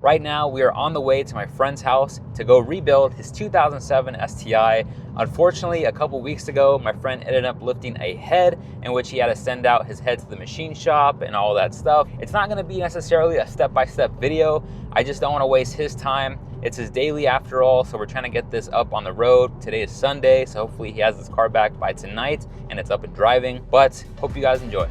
Right now, we are on the way to my friend's house to go rebuild his 2007 STI. Unfortunately, a couple weeks ago, my friend ended up lifting a head in which he had to send out his head to the machine shop and all that stuff. It's not gonna be necessarily a step-by-step video. I just don't wanna waste his time. It's his daily after all, so we're trying to get this up on the road. Today is Sunday, so hopefully he has his car back by tonight and it's up and driving. But hope you guys enjoy.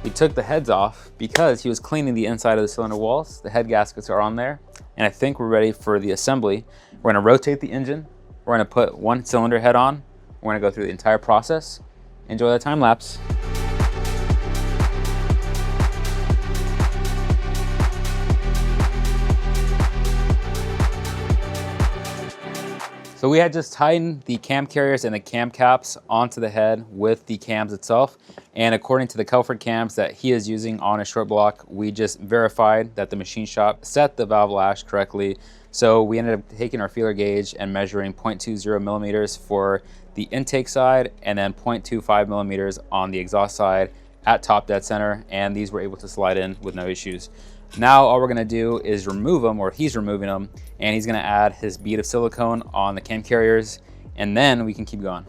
We took the heads off because he was cleaning the inside of the cylinder walls. The head gaskets are on there, and I think we're ready for the assembly. We're gonna rotate the engine. We're gonna put one cylinder head on. We're gonna go through the entire process. Enjoy the time lapse. So we had just tightened the cam carriers and the cam caps onto the head with the cams itself. And according to the Kelford cams that he is using on a short block, we just verified that the machine shop set the valve lash correctly. So we ended up taking our feeler gauge and measuring 0.20 millimeters for the intake side and then 0.25 millimeters on the exhaust side at top dead center. And these were able to slide in with no issues. Now all we're gonna do is remove them, or he's removing them, and he's gonna add his bead of silicone on the cam carriers, and then we can keep going.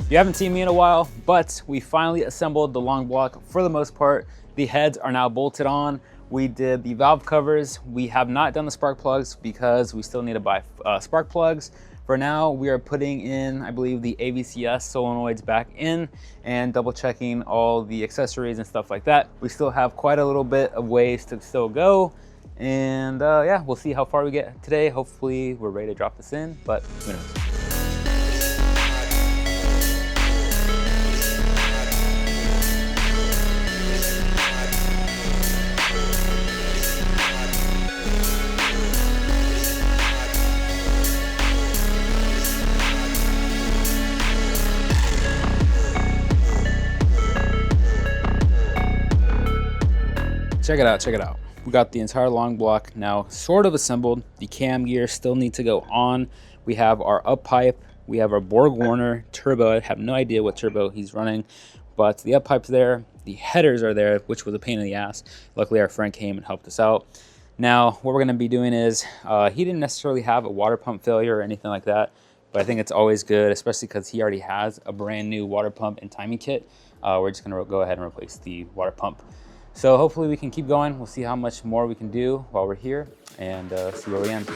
You haven't seen me in a while, but we finally assembled the long block for the most part. The heads are now bolted on. We did the valve covers. We have not done the spark plugs because we still need to buy spark plugs. For now, we are putting in, I believe, the AVCS solenoids back in and double checking all the accessories and stuff like that. We still have quite a little bit of ways to still go. And yeah, we'll see how far we get today. Hopefully we're ready to drop this in, but who knows. Check it out, check it out. We got the entire long block now sort of assembled. The cam gear still need to go on. We have our up pipe, we have our Borg Warner turbo. I have no idea what turbo he's running, but the up pipe's there. The headers are there, which was a pain in the ass. Luckily our friend came and helped us out. Now what we're gonna be doing is, he didn't necessarily have a water pump failure or anything like that, but I think it's always good, especially because he already has a brand new water pump and timing kit. We're just gonna go ahead and replace the water pump. So hopefully we can keep going. We'll see how much more we can do while we're here and see where we end.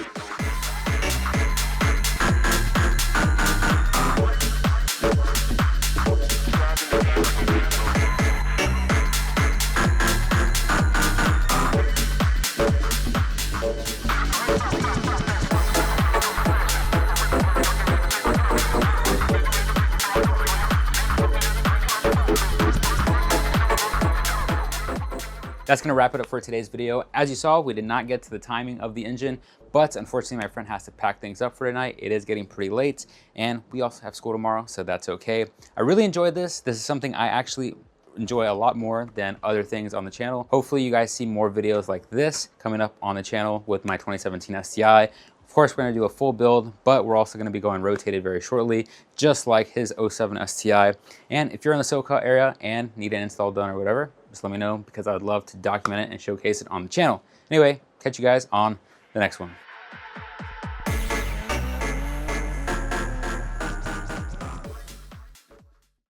That's gonna wrap it up for today's video. As you saw, we did not get to the timing of the engine, but unfortunately my friend has to pack things up for tonight. It is getting pretty late, and we also have school tomorrow, so that's okay. I really enjoyed this. This is something I actually enjoy a lot more than other things on the channel. Hopefully you guys see more videos like this coming up on the channel with my 2017 STI. Of course, we're gonna do a full build, but we're also gonna be going rotated very shortly, just like his 07 STI. And if you're in the SoCal area and need an install done or whatever, just let me know because I would love to document it and showcase it on the channel. Anyway, catch you guys on the next one.